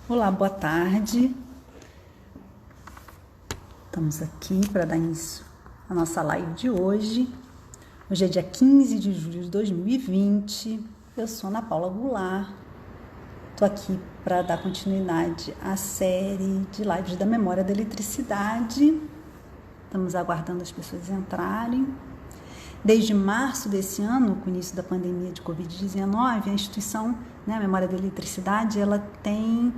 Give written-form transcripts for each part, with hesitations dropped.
Olá, boa tarde. Estamos aqui para dar início à nossa live de hoje. Hoje é dia 15 de julho de 2020. Eu sou Ana Paula Goulart. Estou aqui para dar continuidade à série de lives da memória da eletricidade. Estamos aguardando as pessoas entrarem. Desde março desse ano, com o início da pandemia de Covid-19, a instituição, a Memória da Eletricidade, ela tem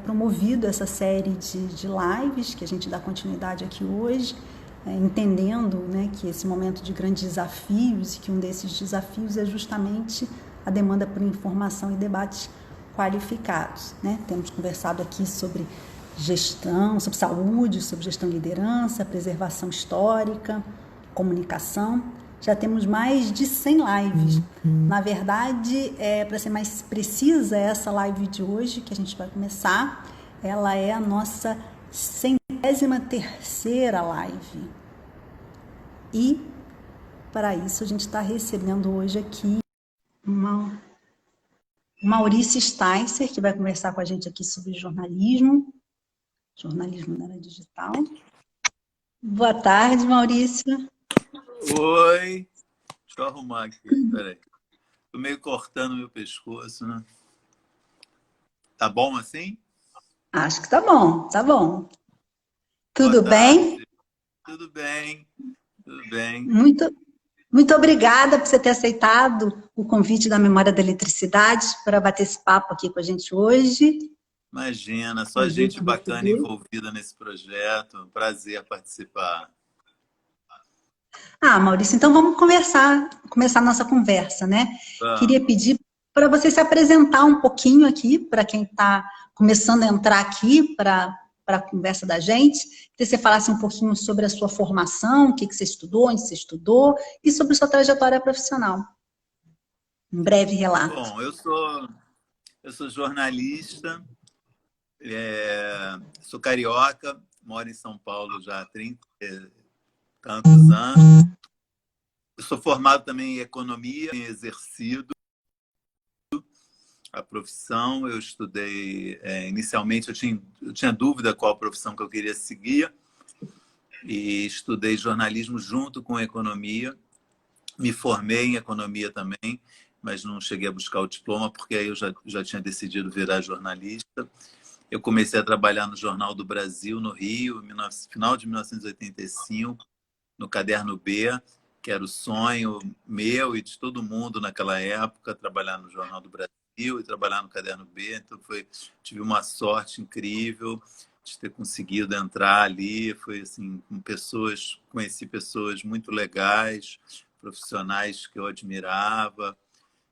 promovido essa série de lives que a gente dá continuidade aqui hoje, entendendo que esse momento de grandes desafios e que um desses desafios é justamente a demanda por informação e debates qualificados. Temos conversado aqui sobre gestão, sobre saúde, sobre gestão e liderança, preservação histórica, comunicação. Já temos mais de 100 lives. Na verdade, para ser mais precisa, essa live de hoje que a gente vai começar, ela é a nossa 103ª live. E, para isso, a gente está recebendo hoje aqui Maurício Sticer, que vai conversar com a gente aqui sobre jornalismo na era digital. Boa tarde, Maurício. Oi, deixa eu arrumar aqui, peraí. Tô meio cortando meu pescoço, né? Tá bom assim? Acho que tá bom, tá bom. Boa Tudo bem? tarde. Tudo bem, tudo bem. Muito obrigada por você ter aceitado o convite da Memória da Eletricidade para bater esse papo aqui com a gente hoje. Imagina, só Prazer gente te bacana receber. envolvida nesse projeto. Prazer participar. Maurício, então vamos começar a nossa conversa, né? Queria Vamos. pedir para você se apresentar um pouquinho aqui, para quem está começando a entrar aqui para a conversa da gente, que você falasse um pouquinho sobre a sua formação, o que você estudou, onde você estudou, e sobre sua trajetória profissional. Um breve relato. Bom, eu sou jornalista, sou carioca, moro em São Paulo já há 30 e tantos anos. Eu sou formado também em economia, em exercido a profissão. Eu estudei, inicialmente eu tinha dúvida qual profissão que eu queria seguir e estudei jornalismo junto com economia. Me formei em economia também, mas não cheguei a buscar o diploma porque aí eu já tinha decidido virar jornalista. Eu comecei a trabalhar no Jornal do Brasil, no Rio, final de 1985, no Caderno B, que era o sonho meu e de todo mundo naquela época, trabalhar no Jornal do Brasil e trabalhar no Caderno B. Então tive uma sorte incrível de ter conseguido entrar ali. Foi assim, conheci pessoas muito legais, profissionais que eu admirava.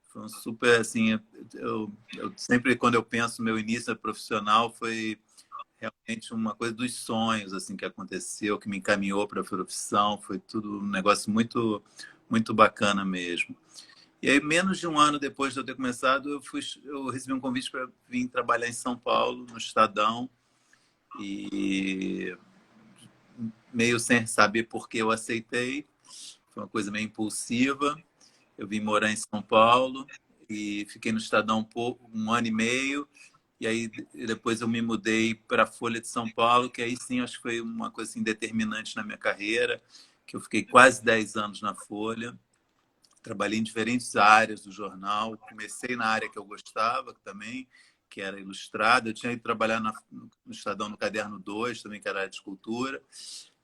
Foi um super assim, eu sempre quando eu penso meu início profissional foi realmente uma coisa dos sonhos assim que aconteceu, que me encaminhou para a profissão. Foi tudo um negócio muito bacana mesmo. E aí, menos de um ano depois de eu ter começado, eu recebi um convite para vir trabalhar em São Paulo, no Estadão, e meio sem saber por que eu aceitei. Foi uma coisa meio impulsiva. Eu vim morar em São Paulo e fiquei no Estadão um ano e meio. E aí depois eu me mudei para a Folha de São Paulo, que aí sim acho que foi uma coisa assim, determinante na minha carreira, que eu fiquei quase 10 anos na Folha. Trabalhei em diferentes áreas do jornal. Comecei na área que eu gostava também, que era ilustrada. Eu tinha ido trabalhar no Estadão no Caderno 2, também, que era área de escultura.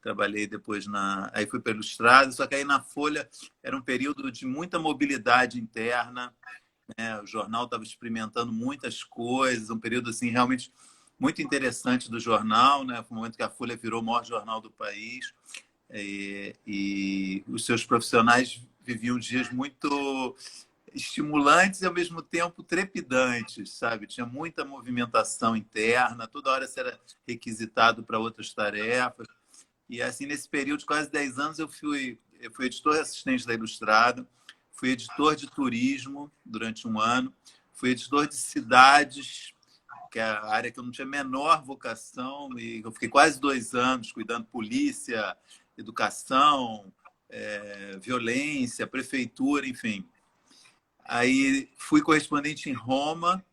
Trabalhei depois Aí fui para ilustrado, só que aí na Folha era um período de muita mobilidade interna, né? O jornal estava experimentando muitas coisas, um período assim realmente muito interessante do jornal, né? Foi um momento que a Folha virou o maior jornal do país e os seus profissionais viviam dias muito estimulantes e ao mesmo tempo trepidantes, sabe? Tinha muita movimentação interna, toda hora você era requisitado para outras tarefas. E assim, nesse período de quase 10 anos, eu fui editor assistente da Ilustrada, fui editor de turismo durante um ano, fui editor de cidades, que é a área que eu não tinha a menor vocação, e eu fiquei quase 2 anos cuidando polícia, educação, violência, prefeitura, enfim. Aí fui correspondente em Roma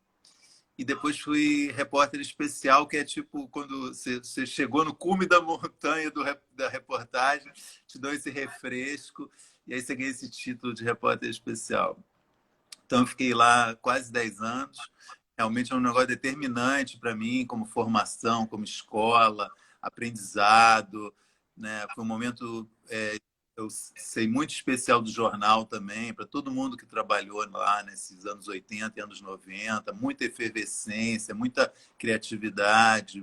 e depois fui repórter especial, que é tipo quando você chegou no cume da montanha da reportagem, te dão esse refresco, e aí você ganha esse título de repórter especial. Então, eu fiquei lá quase 10 anos. Realmente é um negócio determinante para mim, como formação, como escola, aprendizado, né? Foi um momento, eu sei, muito especial do jornal também, para todo mundo que trabalhou lá nesses anos 80 e anos 90, muita efervescência, muita criatividade,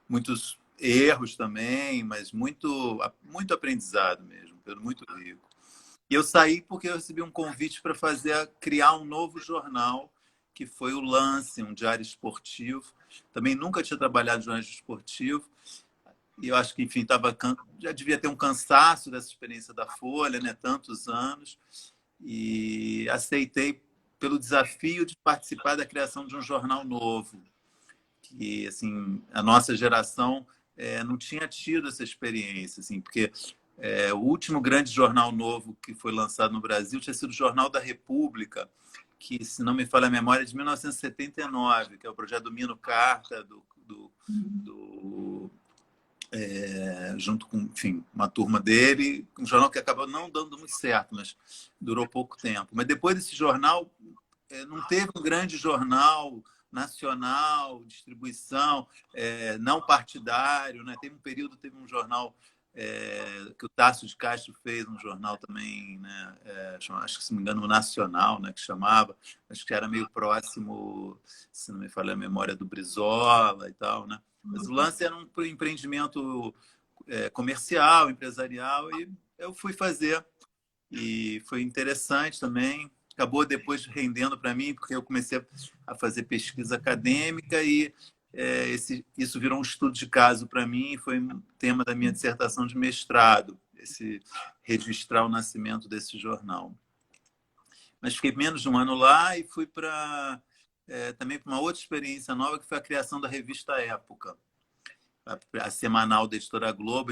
muitos erros também, mas muito aprendizado mesmo, muito rico. E eu saí porque eu recebi um convite para criar um novo jornal, que foi o Lance, um diário esportivo. Também nunca tinha trabalhado em jornalismo esportivo. E eu acho que, enfim, já devia ter um cansaço dessa experiência da Folha, né? Tantos anos. E aceitei pelo desafio de participar da criação de um jornal novo. Que, assim, a nossa geração não tinha tido essa experiência, assim, porque o último grande jornal novo que foi lançado no Brasil tinha sido o Jornal da República, que, se não me falha a memória, é de 1979, que é o projeto do Mino Carta, junto com, enfim, uma turma dele, um jornal que acabou não dando muito certo, mas durou pouco tempo. Mas depois desse jornal, não teve um grande jornal nacional, distribuição, não partidário, né? Teve um jornal que o Tasso de Castro fez, um jornal também, né? Acho que, se não me engano, o Nacional, né? Que chamava, acho que era meio próximo, se não me falha a memória, do Brizola e tal, né? Mas o Lance era um empreendimento comercial, empresarial, e eu fui fazer. E foi interessante também. Acabou depois rendendo para mim, porque eu comecei a fazer pesquisa acadêmica e isso virou um estudo de caso para mim e foi um tema da minha dissertação de mestrado, registrar o nascimento desse jornal. Mas fiquei menos de um ano lá e fui também para uma outra experiência nova, que foi a criação da revista Época, a semanal da Editora Globo.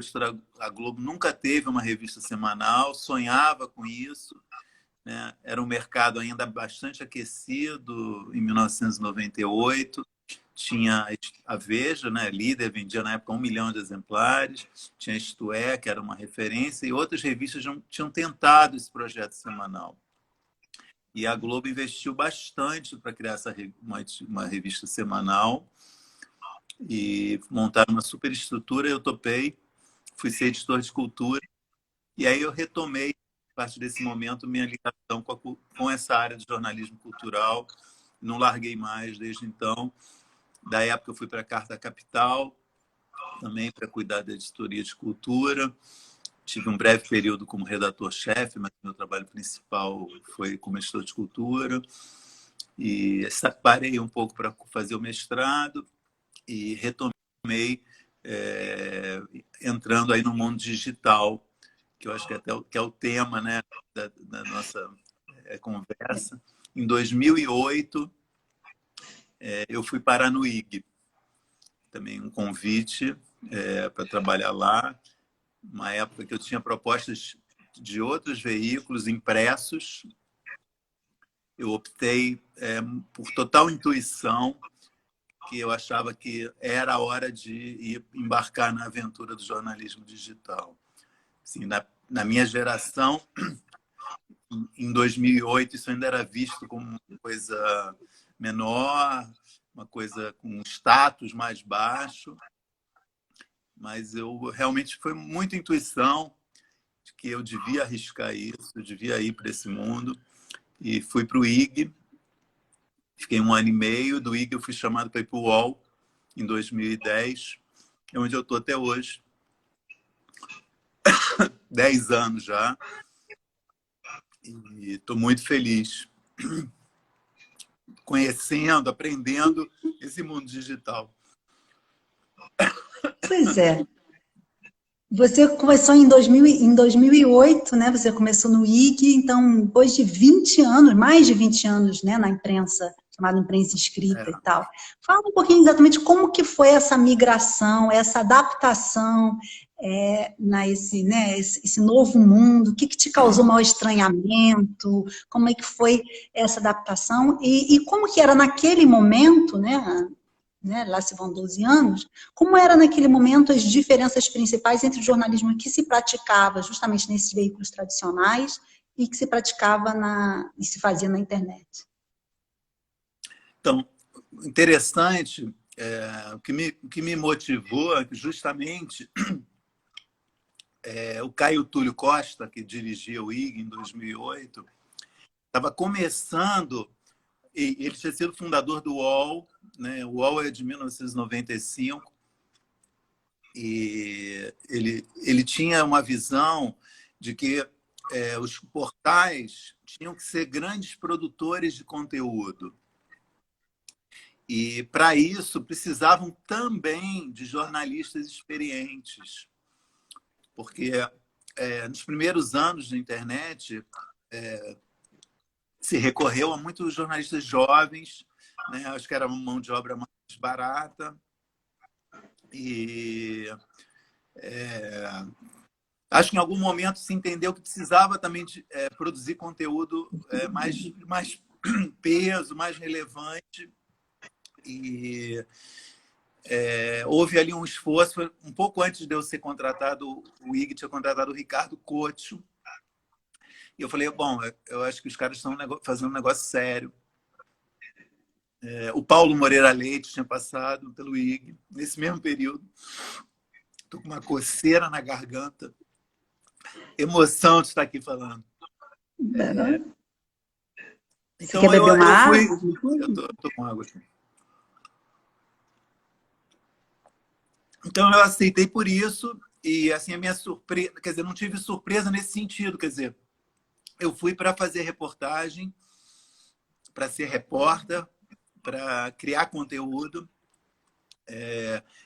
A Globo nunca teve uma revista semanal, sonhava com isso, né? Era um mercado ainda bastante aquecido em 1998. Tinha a Veja, né? Líder, vendia na época 1 milhão de exemplares. Tinha Isto É, que era uma referência, e outras revistas tinham tentado esse projeto semanal. E a Globo investiu bastante para criar uma revista semanal e montar uma superestrutura. Eu topei, fui ser editor de cultura, e aí eu retomei, a partir desse momento, minha ligação com essa área de jornalismo cultural. Não larguei mais desde então. Da época eu fui para a Carta Capital, também para cuidar da editoria de cultura. Tive um breve período como redator-chefe, mas meu trabalho principal foi como editor de cultura. E parei um pouco para fazer o mestrado e retomei entrando aí no mundo digital, que eu acho que é o tema, né, da nossa conversa. Em 2008, eu fui parar no IG. Também um convite para trabalhar lá. Uma época que eu tinha propostas de outros veículos impressos. Eu optei por total intuição, que eu achava que era a hora de embarcar na aventura do jornalismo digital. Assim, na minha geração, em 2008, isso ainda era visto como uma coisa menor, uma coisa com status mais baixo, mas realmente foi muita intuição de que eu devia arriscar isso, eu devia ir para esse mundo, e fui para o IG. Fiquei 1 ano e meio. Do IG eu fui chamado para ir para o UOL em 2010, onde eu estou até hoje. 10 anos já. E estou muito feliz conhecendo, aprendendo esse mundo digital. Pois é. Você começou em 2008, né? Você começou no IG, então, depois de 20 anos, mais de 20 anos, né, na imprensa, chamada imprensa escrita e tal. Fala um pouquinho exatamente como que foi essa migração, essa adaptação esse novo mundo? O que te causou maior estranhamento? Como é que foi essa adaptação? E como que era naquele momento, lá se vão 12 anos, como era naquele momento as diferenças principais entre o jornalismo que se praticava justamente nesses veículos tradicionais e que se praticava e se fazia na internet? Então, interessante, o que me motivou é que justamente o Caio Túlio Costa, que dirigia o IG em 2008, estava começando, e ele tinha sido fundador do UOL, né? O UOL é de 1995, e ele tinha uma visão de que os portais tinham que ser grandes produtores de conteúdo. E, para isso, precisavam também de jornalistas experientes, porque nos primeiros anos da internet se recorreu a muitos jornalistas jovens, né? Acho que era uma mão de obra mais barata, e acho que em algum momento se entendeu que precisava também de produzir conteúdo mais peso, mais relevante, e houve ali um esforço. Um pouco antes de eu ser contratado, o IG tinha contratado o Ricardo Couto, e eu falei, bom, eu acho que os caras estão fazendo um negócio sério. O Paulo Moreira Leite tinha passado pelo IG nesse mesmo período. Estou com uma coceira na garganta. Emoção de estar aqui falando. Então, você quer beber uma água? Eu estou com água aqui. Então, eu aceitei por isso, e assim, a minha surpresa... Quer dizer, não tive surpresa nesse sentido, quer dizer, eu fui para fazer reportagem, para ser repórter, para criar conteúdo.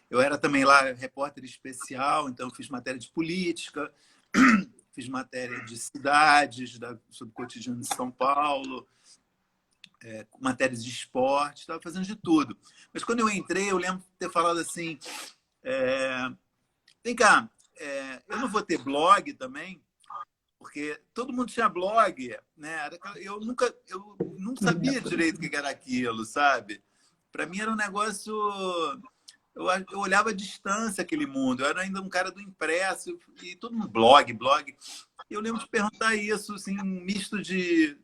Eu era também lá repórter especial, então fiz matéria de política, fiz matéria de cidades, sobre o cotidiano de São Paulo, matérias de esporte, estava fazendo de tudo. Mas quando eu entrei, eu lembro de ter falado assim, vem cá, eu não vou ter blog também, porque todo mundo tinha blog, né? Eu não sabia direito o que era aquilo, sabe? Para mim era um negócio... Eu olhava à distância aquele mundo. Eu era ainda um cara do impresso, e todo mundo blog. E eu lembro de perguntar isso, assim, um misto de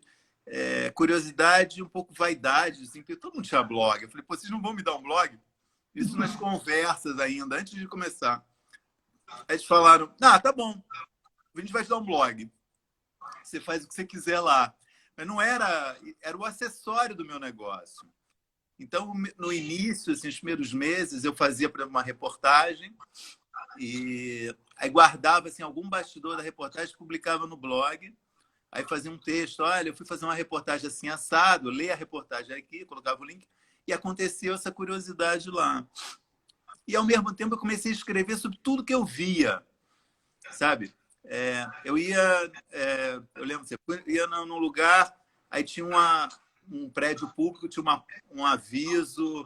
curiosidade e um pouco vaidade, assim, porque todo mundo tinha blog. Eu falei, pô, vocês não vão me dar um blog? Isso nas conversas ainda, antes de começar. Aí eles falaram, tá bom, a gente vai te dar um blog. Você faz o que você quiser lá. Mas não era o acessório do meu negócio. Então, no início, assim, os primeiros meses, eu fazia uma reportagem e aí guardava assim, algum bastidor da reportagem, publicava no blog. Aí fazia um texto, olha, eu fui fazer uma reportagem assim, assado, lê a reportagem aqui, colocava o link, e aconteceu essa curiosidade lá. E, ao mesmo tempo, eu comecei a escrever sobre tudo que eu via, sabe? Eu lembro, eu ia num lugar, aí tinha um prédio público, tinha um aviso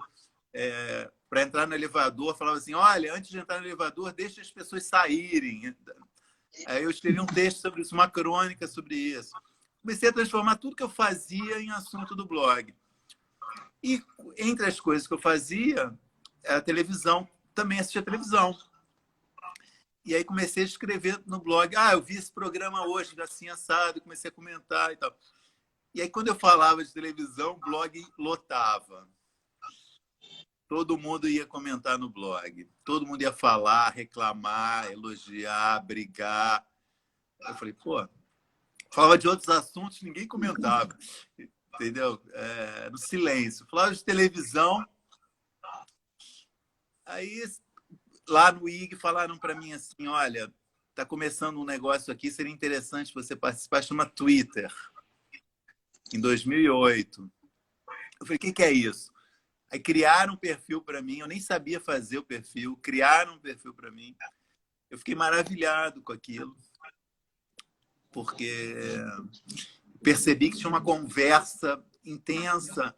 para entrar no elevador, falava assim, olha, antes de entrar no elevador, deixa as pessoas saírem. Aí eu escrevi um texto sobre isso, uma crônica sobre isso. Comecei a transformar tudo que eu fazia em assunto do blog. E, entre as coisas que eu fazia, a televisão, também assistia televisão. E aí comecei a escrever no blog, eu vi esse programa hoje, assim, assado, comecei a comentar e tal. E aí, quando eu falava de televisão, o blog lotava. Todo mundo ia comentar no blog. Todo mundo ia falar, reclamar, elogiar, brigar. Eu falei, pô, falava de outros assuntos, ninguém comentava. Entendeu? No silêncio. Falava de televisão. Aí, lá no IG, falaram para mim assim, olha, está começando um negócio aqui, seria interessante você participar, chama Twitter. Em 2008. Eu falei, o que é isso? Aí criaram um perfil para mim, eu nem sabia fazer o perfil, criaram um perfil para mim. Eu fiquei maravilhado com aquilo, porque percebi que tinha uma conversa intensa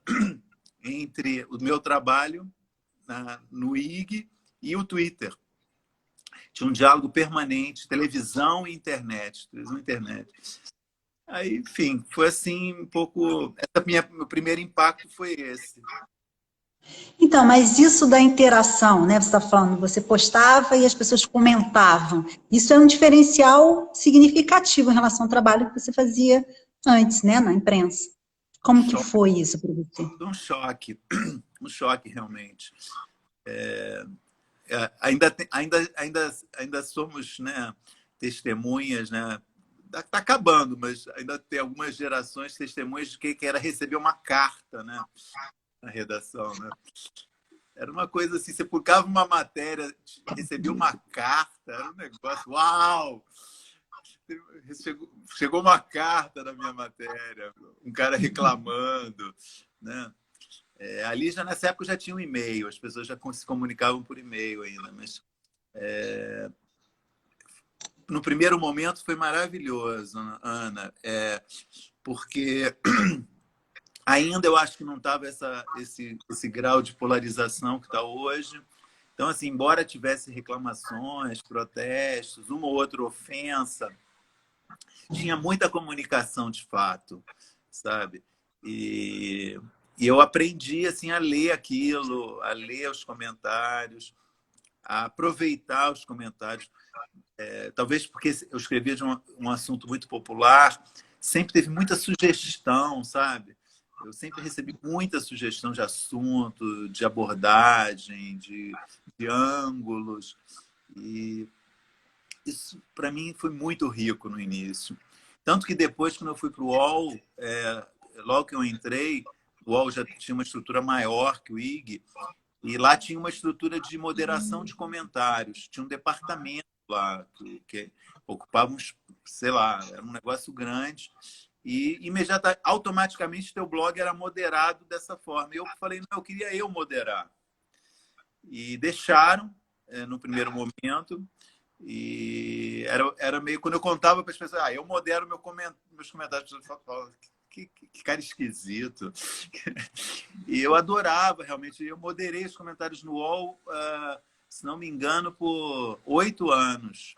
entre o meu trabalho no IG e o Twitter. Tinha um diálogo permanente, televisão e internet. Televisão e internet. Aí, enfim, foi assim um pouco... Meu primeiro impacto foi esse. Então, mas isso da interação, né? Você está falando, você postava e as pessoas comentavam. Isso é um diferencial significativo em relação ao trabalho que você fazia antes, né, na imprensa. Como que foi isso para você? Um choque realmente. Ainda somos, né, testemunhas, né? Está acabando, mas ainda tem algumas gerações testemunhas de que era receber uma carta, né, na redação, né? Era uma coisa assim, você publicava uma matéria, recebia uma carta, era um negócio, uau! Chegou uma carta na minha matéria, um cara reclamando, né? Ali já nessa época já tinha um e-mail, as pessoas já se comunicavam por e-mail ainda, mas no primeiro momento foi maravilhoso, Ana, porque ainda eu acho que não estava esse grau de polarização que está hoje. Então, assim, embora tivesse reclamações, protestos, uma ou outra ofensa, tinha muita comunicação de fato, sabe? E eu aprendi assim, a ler aquilo, a ler os comentários, a aproveitar os comentários. Talvez porque eu escrevia de um assunto muito popular, sempre teve muita sugestão, sabe? Eu sempre recebi muita sugestão de assunto, de abordagem, de ângulos. E isso, para mim, foi muito rico no início. Tanto que depois, quando eu fui para o UOL, logo que eu entrei, o UOL já tinha uma estrutura maior que o IG, e lá tinha uma estrutura de moderação de comentários. Tinha um departamento lá que ocupava uns, sei lá, era um negócio grande. E automaticamente teu blog era moderado dessa forma. E eu falei, não, eu queria eu moderar. E deixaram no primeiro momento. E era meio... Quando eu contava para as pessoas, eu modero meus comentários, as pessoas falavam, que cara esquisito. E eu adorava, realmente. Eu moderei os comentários no UOL, se não me engano, por 8 anos.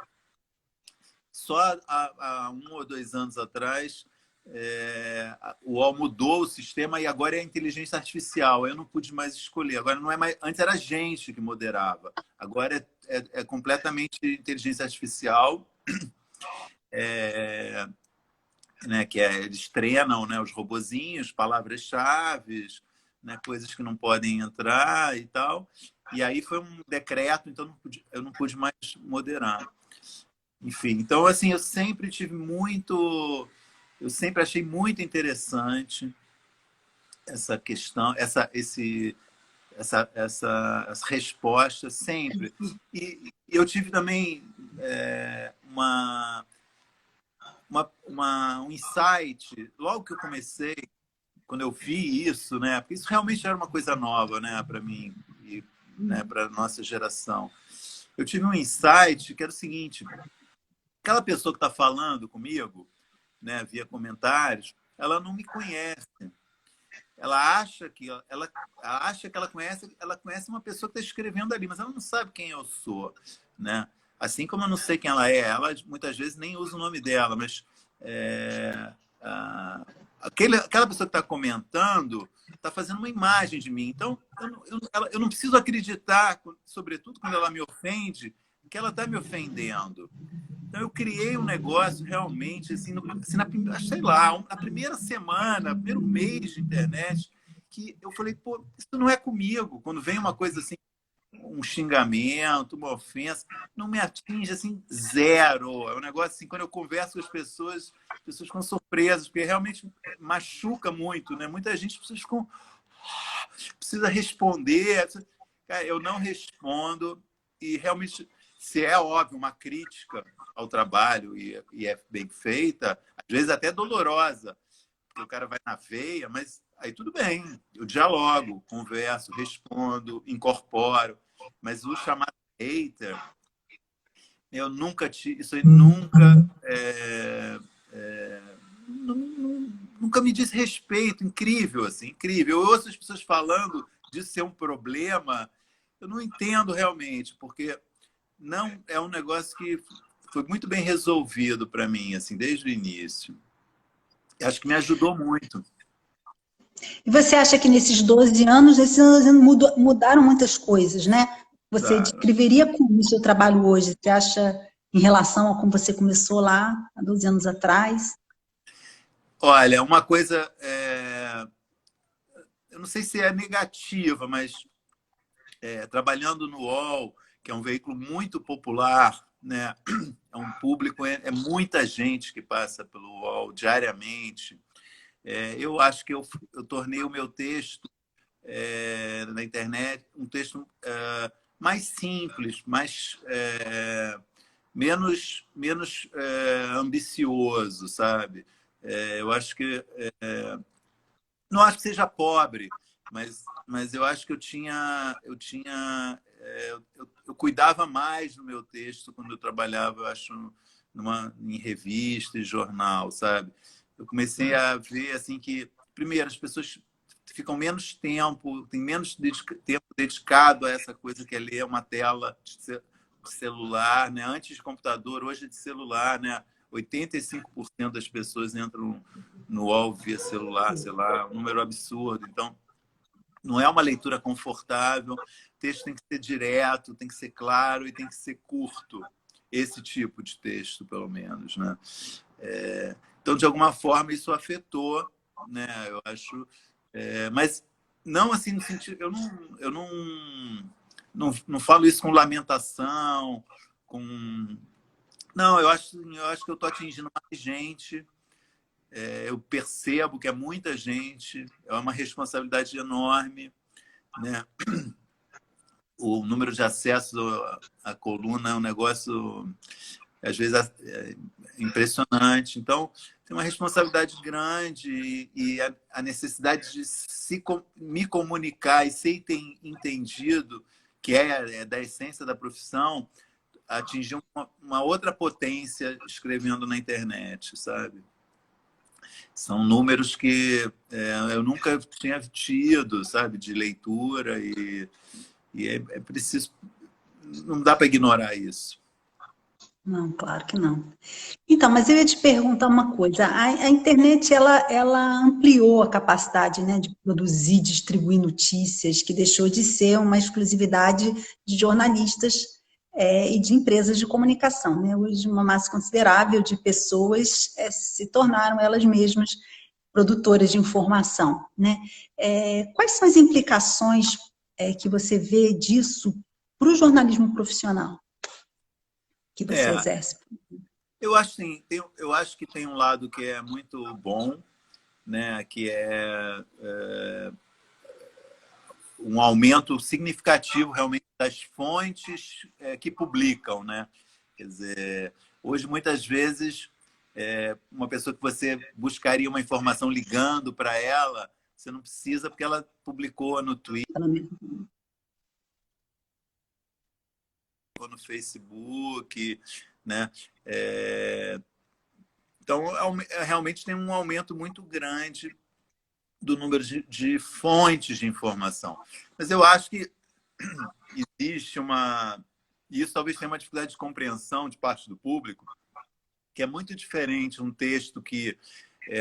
Só há 1 ou 2 anos atrás, o UOL mudou o sistema e agora é a inteligência artificial. Eu não pude mais escolher. Agora não é mais. Antes era a gente que moderava. Agora é completamente inteligência artificial. Né, que eles treinam, né, os robozinhos, palavras-chave, né, coisas que não podem entrar e tal. E aí foi um decreto, então eu não pude mais moderar. Enfim, então assim, eu sempre achei muito interessante essa questão, essa resposta sempre. E eu tive também um insight logo que eu comecei, quando eu vi isso, né? Porque isso realmente era uma coisa nova, né, para mim e, né, para nossa geração. Eu tive um insight que era o seguinte: aquela pessoa que está falando comigo, né, via comentários, ela não me conhece. Ela acha que ela conhece uma pessoa que está escrevendo ali, mas ela não sabe quem eu sou, né? Assim como eu não sei quem ela é, ela muitas vezes nem usa o nome dela, mas aquela pessoa que está comentando está fazendo uma imagem de mim. Então, eu não preciso acreditar, sobretudo quando ela me ofende, que ela está me ofendendo. Então, eu criei um negócio realmente, assim, sei lá, na primeira semana, primeiro mês de internet, que eu falei, pô, isso não é comigo. Quando vem uma coisa assim, um xingamento, uma ofensa, não me atinge, assim, zero. É um negócio assim, quando eu converso com as pessoas ficam surpresas, porque realmente machuca muito, né? Muita gente precisa responder. Cara, eu não respondo e realmente, se é óbvio, uma crítica ao trabalho e é bem feita, às vezes até dolorosa, porque o cara vai na veia, mas aí tudo bem, eu dialogo, converso, respondo, incorporo, mas o chamado hater, eu nunca tive, isso aí nunca me disse respeito, incrível, assim, incrível. Eu ouço as pessoas falando disso ser um problema, eu não entendo realmente, porque não é um negócio que foi muito bem resolvido para mim, assim, desde o início. Acho que me ajudou muito. E você acha que esses 12 anos mudaram muitas coisas, né? Você Claro. descreveria como o seu trabalho hoje? Você acha, em relação a como você começou lá, há 12 anos atrás? Olha, uma coisa, eu não sei se é negativa, mas trabalhando no UOL, que é um veículo muito popular, né? É um público, é muita gente que passa pelo UOL diariamente. Eu acho que eu tornei o meu texto na internet um texto mais simples, menos ambicioso, sabe? Eu acho que não acho que seja pobre, mas eu acho que eu cuidava mais do meu texto quando eu trabalhava, eu acho, em revista e jornal, sabe? Eu comecei a ver assim que, primeiro, as pessoas ficam menos tempo, tem menos tempo dedicado a essa coisa que é ler uma tela de celular, né? Antes de computador, hoje é de celular, né? 85% das pessoas entram no UOL via celular, sei lá, um número absurdo. Então, não é uma leitura confortável, o texto tem que ser direto, tem que ser claro e tem que ser curto. Esse tipo de texto, pelo menos, né? Então, de alguma forma, isso afetou, né? Eu acho, mas não assim no sentido, eu não falo isso com lamentação, com não, eu acho que eu estou atingindo mais gente. Eu percebo que é muita gente, é uma responsabilidade enorme, né? O número de acessos à coluna é um negócio, às vezes, impressionante. Então, tem uma responsabilidade grande e a necessidade de me comunicar e ser entendido, que é da essência da profissão, atingir uma outra potência escrevendo na internet, sabe? São números que eu nunca tinha tido, sabe, de leitura e é preciso, não dá para ignorar isso. Não, claro que não. Então, mas eu ia te perguntar uma coisa. A internet, ela ampliou a capacidade, né, de produzir, distribuir notícias, que deixou de ser uma exclusividade de jornalistas, e de empresas de comunicação, né? Hoje, uma massa considerável de pessoas se tornaram elas mesmas produtoras de informação, né? Quais são as implicações que você vê disso para o jornalismo profissional que você É, exerce? eu acho assim, eu acho que tem um lado que é muito bom, né, que é um aumento significativo realmente das fontes que publicam, né? Quer dizer, hoje muitas vezes uma pessoa que você buscaria uma informação ligando para ela, você não precisa porque ela publicou no Twitter ou no Facebook, né? Então, realmente tem um aumento muito grande do número de fontes de informação. Mas eu acho que existe e isso talvez tenha uma dificuldade de compreensão de parte do público, que é muito diferente um texto que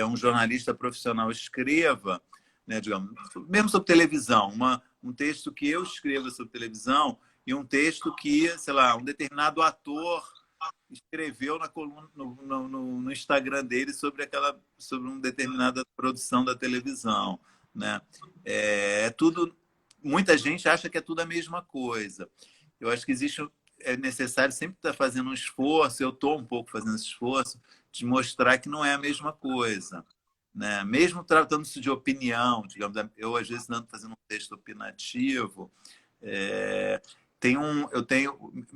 um jornalista profissional escreva, né, digamos, mesmo sobre televisão, um texto que eu escreva sobre televisão e um texto que, sei lá, um determinado ator escreveu na coluna, no Instagram dele sobre uma determinada produção da televisão, né? Tudo, muita gente acha que é tudo a mesma coisa. Eu acho que é necessário sempre estar fazendo um esforço, eu estou um pouco fazendo esse esforço, de mostrar que não é a mesma coisa, né? Mesmo tratando-se de opinião, digamos, eu às vezes ando fazendo um texto opinativo,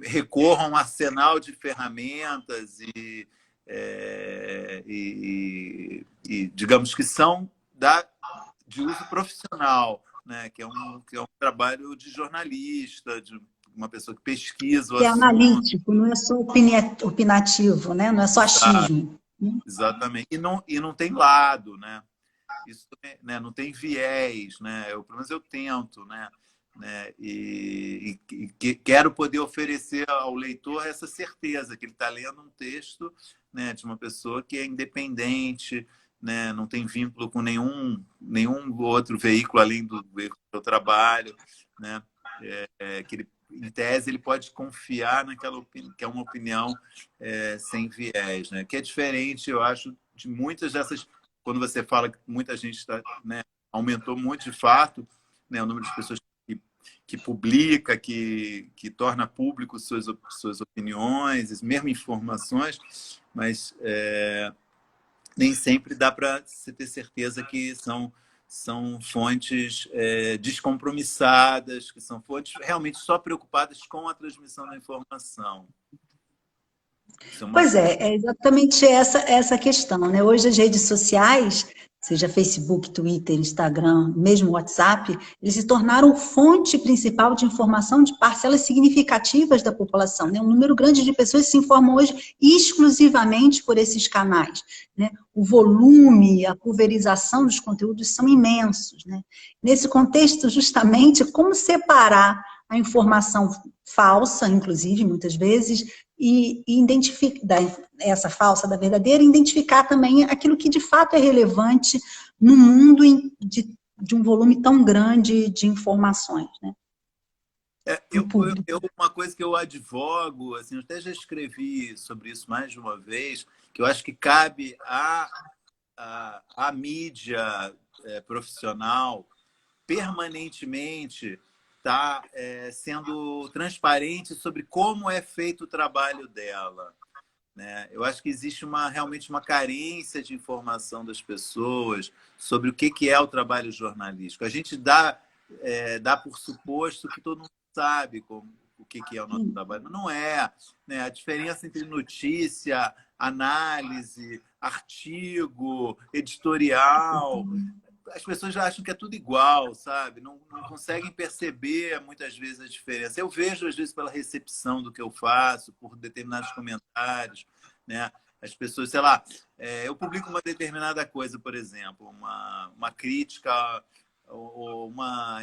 recorro a um arsenal de ferramentas digamos que são de uso profissional, né? Que é um trabalho de jornalista, de uma pessoa que pesquisa o Que é assunto. analítico, não é só opinativo, né? Não é só achismo. Exatamente. E não tem lado, né? Isso, né? Não tem viés, né? Pelo menos eu tento, né? né? Quero poder oferecer ao leitor essa certeza que ele está lendo um texto, né, de uma pessoa que é independente, né, não tem vínculo com nenhum outro veículo além do veículo que eu trabalho, né, que ele, em tese ele pode confiar naquela que é uma opinião sem viés, né, que é diferente, eu acho, de muitas dessas. Quando você fala que muita gente está, né, aumentou muito de fato, né, o número de pessoas que publica, que torna público suas opiniões, mesmo informações, mas nem sempre dá para você ter certeza que são fontes descompromissadas, que são fontes realmente só preocupadas com a transmissão da informação. Isso é uma Pois coisa. é exatamente essa questão, né? Hoje as redes sociais, seja Facebook, Twitter, Instagram, mesmo WhatsApp, eles se tornaram fonte principal de informação de parcelas significativas da população, né? Um número grande de pessoas se informam hoje exclusivamente por esses canais, né? O volume, a pulverização dos conteúdos são imensos, né? Nesse contexto, justamente, como separar a informação falsa, inclusive, muitas vezes, e identificar essa falsa da verdadeira, e identificar também aquilo que de fato é relevante no mundo de um volume tão grande de informações, né? Uma coisa que eu advogo, assim, eu até já escrevi sobre isso mais de uma vez, que eu acho que cabe à mídia profissional permanentemente estar sendo transparente sobre como é feito o trabalho dela, né? Eu acho que existe realmente uma carência de informação das pessoas sobre o que é o trabalho jornalístico. A gente dá por suposto que todo mundo sabe o que é o nosso trabalho, mas não é, né? A diferença entre notícia, análise, artigo, editorial, as pessoas já acham que é tudo igual, sabe? Não conseguem perceber muitas vezes a diferença. Eu vejo, às vezes, pela recepção do que eu faço, por determinados comentários, né? As pessoas, sei lá, eu publico uma determinada coisa, por exemplo, uma crítica ou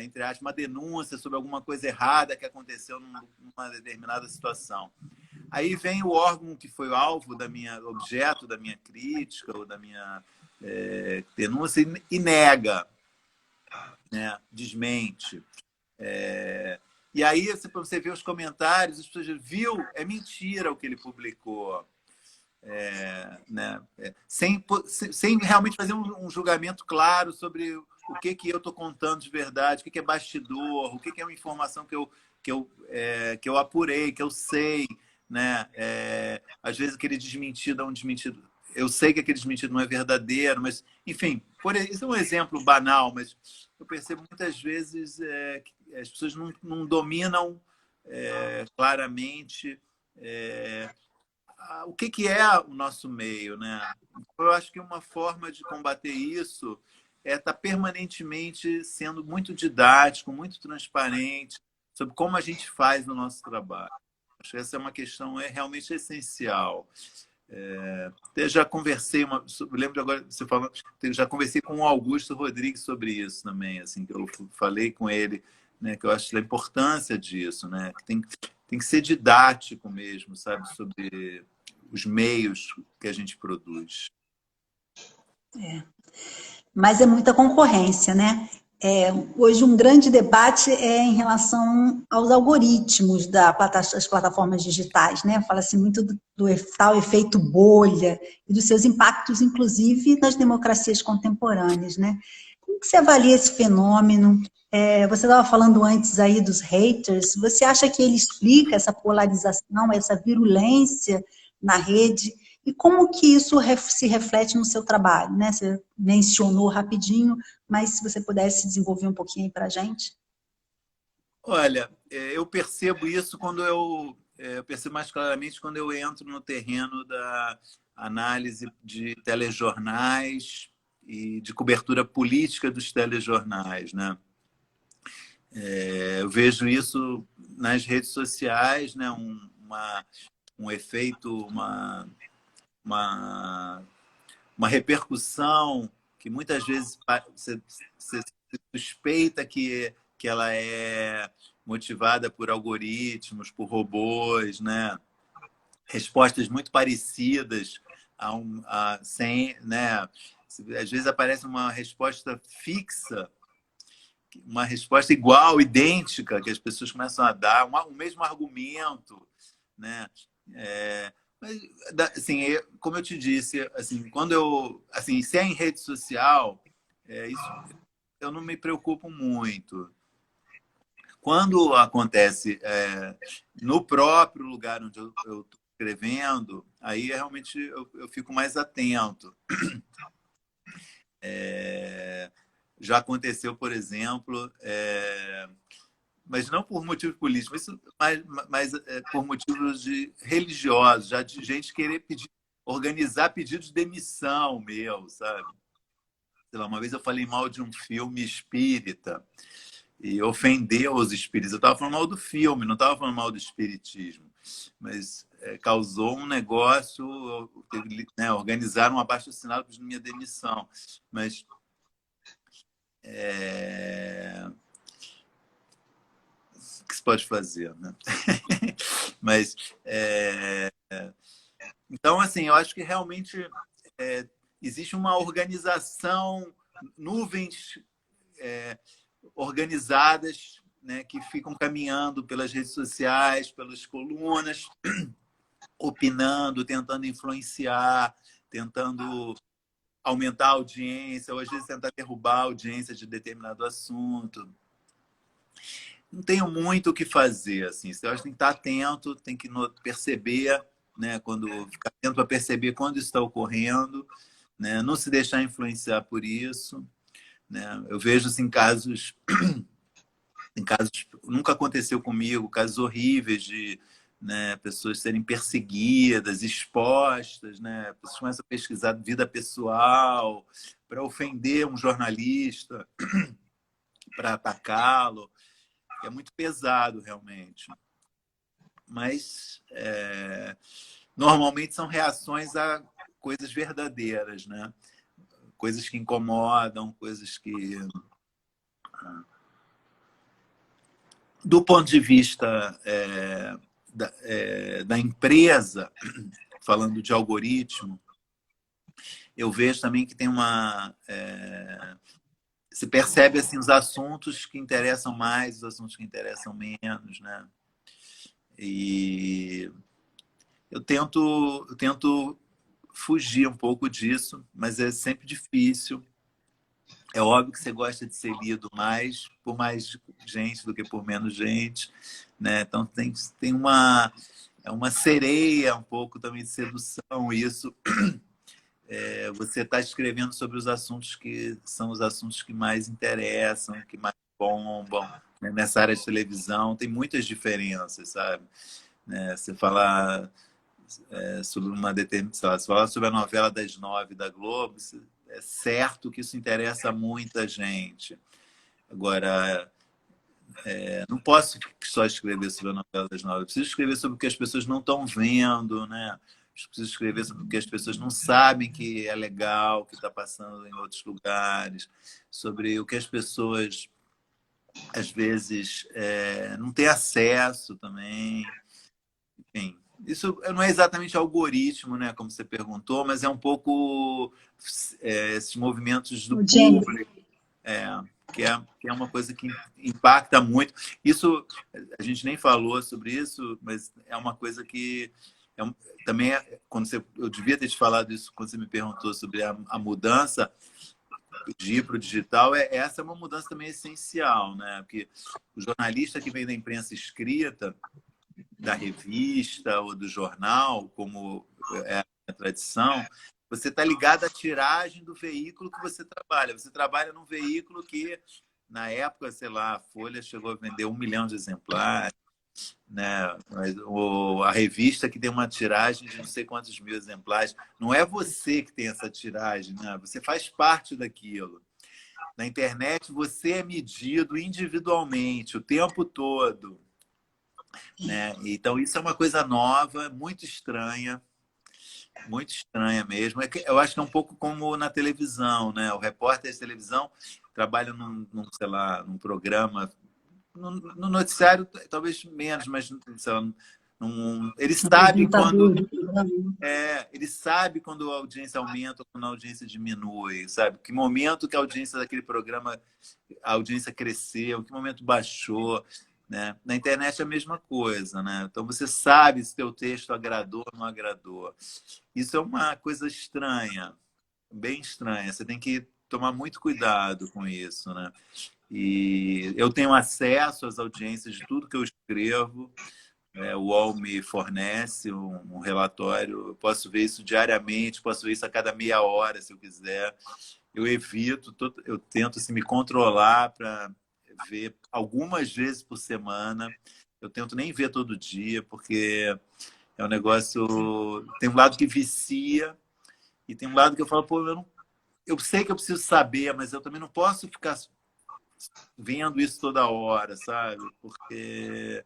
entre aspas, uma denúncia sobre alguma coisa errada que aconteceu numa determinada situação. Aí vem o órgão que foi alvo objeto da minha crítica ou da minha denúncia e nega, né? Desmente. E aí, você vê os comentários, as pessoas dizem, viu? É mentira o que ele publicou. Né? Sem realmente fazer um julgamento claro sobre o que eu estou contando de verdade, o que é bastidor, o que é uma informação que eu apurei, que eu sei, né? Às vezes aquele desmentido é um desmentido. Eu sei que aquele desmentido não é verdadeiro, mas, enfim, isso é um exemplo banal, mas eu percebo muitas vezes que as pessoas não dominam claramente o que é o nosso meio, né? Eu acho que uma forma de combater isso é estar permanentemente sendo muito didático, muito transparente sobre como a gente faz o nosso trabalho. Acho que essa é uma questão realmente essencial. Eu já conversei, lembro agora você falando, já conversei com o Augusto Rodrigues sobre isso também, assim, que eu falei com ele, né, que eu acho a importância disso, né, que tem que ser didático mesmo, sabe, sobre os meios que a gente produz. Mas é muita concorrência, né? Hoje um grande debate é em relação aos algoritmos das plataformas digitais, né? Fala-se muito do tal efeito bolha e dos seus impactos, inclusive, nas democracias contemporâneas, né? Como que você avalia esse fenômeno? Você estava falando antes aí dos haters, você acha que ele explica essa polarização, essa virulência na rede? E como que isso se reflete no seu trabalho, né? Você mencionou rapidinho, mas se você pudesse desenvolver um pouquinho aí para a gente. Olha, eu percebo isso eu percebo mais claramente quando eu entro no terreno da análise de telejornais e de cobertura política dos telejornais, né? Eu vejo isso nas redes sociais, né? Um efeito, uma repercussão que muitas vezes você suspeita que que ela é motivada por algoritmos, por robôs, né? Respostas muito parecidas sem, né? Às vezes aparece uma resposta fixa, uma resposta igual, idêntica, que as pessoas começam a dar, o mesmo argumento, né? Mas, assim, como eu te disse, assim, se é em rede social, isso eu não me preocupo muito. Quando acontece no próprio lugar onde eu estou escrevendo, aí realmente eu fico mais atento. Já aconteceu, por exemplo, mas não por motivos políticos, mas por motivos religiosos, já de gente querer organizar pedidos de demissão meu, sabe? Sei lá, uma vez eu falei mal de um filme espírita e ofendeu os espíritos. Eu estava falando mal do filme, não estava falando mal do espiritismo, mas causou um negócio, né, organizaram um abaixo-assinado de minha demissão. Mas o que se pode fazer, né? Mas então, assim, eu acho que realmente existe uma organização, nuvens organizadas, né, que ficam caminhando pelas redes sociais, pelas colunas, opinando, tentando influenciar, tentando aumentar a audiência, ou às vezes tentar derrubar a audiência de determinado assunto. Não tenho muito o que fazer, assim. Eu acho que tem que estar atento, tem que perceber, né, ficar atento para perceber quando isso está ocorrendo, né, não se deixar influenciar por isso, né. Eu vejo assim casos nunca aconteceu comigo, casos horríveis de, né, pessoas serem perseguidas, expostas, né, pessoas começam a pesquisar vida pessoal para ofender um jornalista, para atacá-lo. É muito pesado, realmente. Mas normalmente são reações a coisas verdadeiras, né? Coisas que incomodam, coisas que... Do ponto de vista da empresa, falando de algoritmo, eu vejo também que tem se percebe assim, os assuntos que interessam mais, os assuntos que interessam menos, né? E eu tento fugir um pouco disso, mas é sempre difícil. É óbvio que você gosta de ser lido mais, por mais gente do que por menos gente, né? Então tem uma sereia um pouco também de sedução, isso. Você está escrevendo sobre os assuntos que são os assuntos que mais interessam, que mais bombam, né? Nessa área de televisão tem muitas diferenças, sabe? Né? Você falar sobre uma determinada... Se falar sobre a novela das 9 da Globo, é certo que isso interessa a muita gente. Agora, não posso só escrever sobre a novela das 9. Eu preciso escrever sobre o que as pessoas não estão vendo, né? Eu preciso escrever sobre o que as pessoas não sabem que é legal, que está passando em outros lugares, sobre o que as pessoas, às vezes, não têm acesso também. Enfim, isso não é exatamente algoritmo, né, como você perguntou, mas é um pouco esses movimentos do público, que é uma coisa que impacta muito. Isso, a gente nem falou sobre isso, mas é uma coisa que também, eu devia ter te falado isso quando você me perguntou sobre a mudança de ir para o digital. Essa é uma mudança também essencial, né? Porque o jornalista que vem da imprensa escrita, da revista ou do jornal, como é a tradição, você está ligado à tiragem do veículo que você trabalha. Você trabalha num veículo que, na época, sei lá, a Folha chegou a vender 1 milhão de exemplares, né? A revista que tem uma tiragem de não sei quantos mil exemplares. Não é você que tem essa tiragem, né? Você faz parte daquilo. Na internet, você é medido individualmente, o tempo todo, né? Então, isso é uma coisa nova, muito estranha mesmo. Eu acho que é um pouco como na televisão, né? O repórter de televisão trabalha sei lá, num programa no noticiário, talvez menos, mas sei lá, ele sabe Apresentador de programa. ele sabe quando a audiência aumenta ou quando a audiência diminui, sabe? Que momento que a audiência daquele programa, a audiência cresceu, que momento baixou, né? Na internet é a mesma coisa, né? Então você sabe se teu texto agradou ou não agradou. Isso é uma coisa estranha, bem estranha. Você tem que tomar muito cuidado com isso, né? E eu tenho acesso às audiências de tudo que eu escrevo. O UOL me fornece um relatório, eu posso ver isso diariamente, posso ver isso a cada meia hora, se eu quiser. Eu evito, eu tento assim, me controlar para ver algumas vezes por semana. Eu tento nem ver todo dia, porque é um negócio... Tem um lado que vicia e tem um lado que eu falo, pô, eu sei que eu preciso saber, mas eu também não posso ficar vendo isso toda hora, sabe? Porque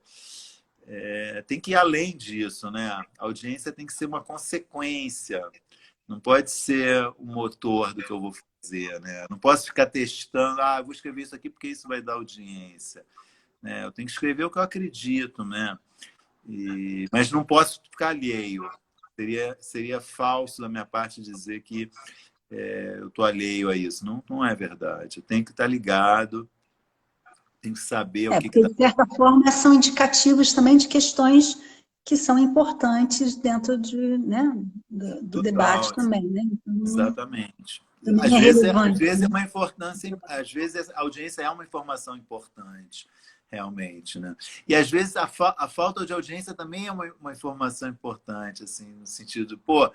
tem que ir além disso, né? A audiência tem que ser uma consequência, não pode ser o motor do que eu vou fazer, né? Não posso ficar testando, vou escrever isso aqui porque isso vai dar audiência, né? Eu tenho que escrever o que eu acredito, né? Mas não posso ficar alheio. Seria falso da minha parte dizer que eu estou alheio a isso. Não, não é verdade. Eu tenho que estar ligado, tenho que saber o que Porque, está... de certa forma, são indicativos também de questões que são importantes dentro né, do debate Total, também. Né? Então, exatamente. também é Às relevante. vezes é Né? uma importância, às vezes a audiência é uma informação importante, realmente, né? E às vezes a falta de audiência também é uma informação importante, assim, no sentido, pô,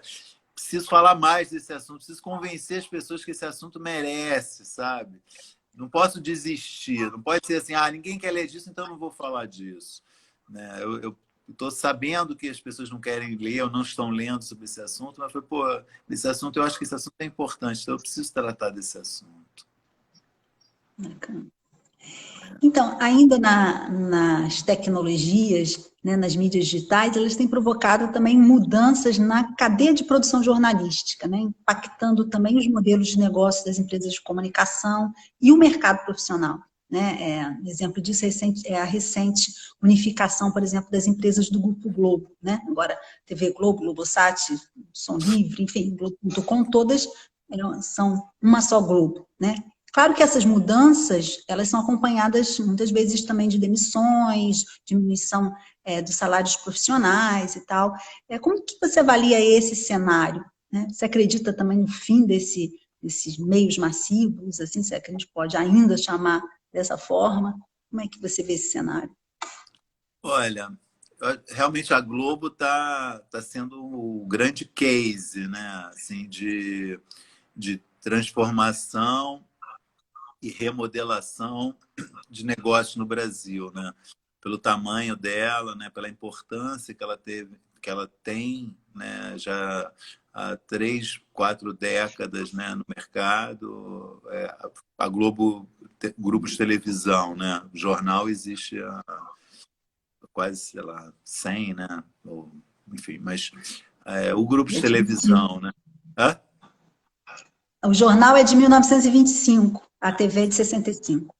preciso falar mais desse assunto, preciso convencer as pessoas que esse assunto merece, sabe? Não posso desistir, não pode ser assim, ninguém quer ler disso, então eu não vou falar disso, né? Eu estou sabendo que as pessoas não querem ler ou não estão lendo sobre esse assunto, mas foi, pô, esse assunto, eu acho que esse assunto é importante, então eu preciso tratar desse assunto. Bacana. Então, ainda nas tecnologias, né, nas mídias digitais, elas têm provocado também mudanças na cadeia de produção jornalística, né, impactando também os modelos de negócio das empresas de comunicação e o mercado profissional. Né? Exemplo disso é a recente unificação, por exemplo, das empresas do Grupo Globo. Né? Agora, TV Globo, Globosat, Som Livre, enfim, Globo.com, todas são uma só Globo. Né? Claro que essas mudanças, elas são acompanhadas muitas vezes também de demissões, diminuição dos salários profissionais e tal. Como que você avalia esse cenário? Né? Você acredita também no fim desses meios massivos, assim, se é que a gente pode ainda chamar dessa forma? Como é que você vê esse cenário? Olha, realmente a Globo tá sendo o grande case, né? Assim, de transformação e remodelação de negócio no Brasil, né? Pelo tamanho dela, né? Pela importância que ela teve, que ela tem, né? Já há 3, 4 décadas, né? No mercado, a Globo, grupos de televisão, né? O jornal existe há quase, sei lá, 100, né? Ou, enfim, mas o grupo de televisão, né? Hã? O jornal é de 1925, a TV é de 65.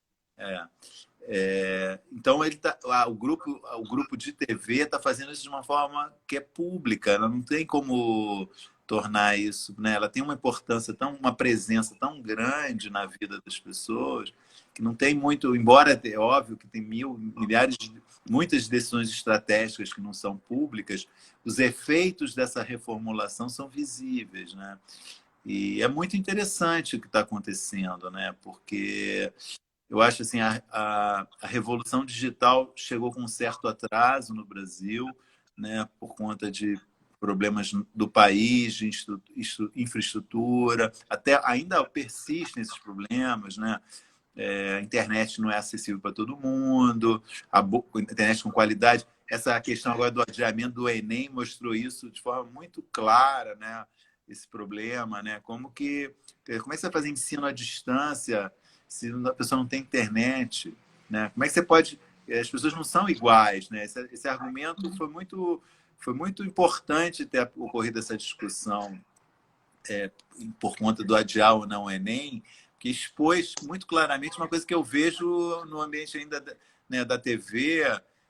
Então o grupo de TV está fazendo isso de uma forma que é pública, ela não tem como tornar isso, né? Ela tem uma importância uma presença tão grande na vida das pessoas que não tem muito, embora é óbvio que tem muitas decisões estratégicas que não são públicas, os efeitos dessa reformulação são visíveis, né? E é muito interessante o que está acontecendo, né? Porque eu acho assim, a revolução digital chegou com um certo atraso no Brasil, né, por conta de problemas do país, de infraestrutura, até ainda persistem esses problemas, né? A internet não é acessível para todo mundo, a internet com qualidade. Essa questão agora do adiamento do Enem mostrou isso de forma muito clara, né? Esse problema, né? Como é que você vai fazer ensino à distância se a pessoa não tem internet, né? Como é que você pode... As pessoas não são iguais, né? Esse argumento foi muito importante ter ocorrido essa discussão por conta do adiar ou não o Enem, que expôs muito claramente uma coisa que eu vejo no ambiente ainda, né, da TV,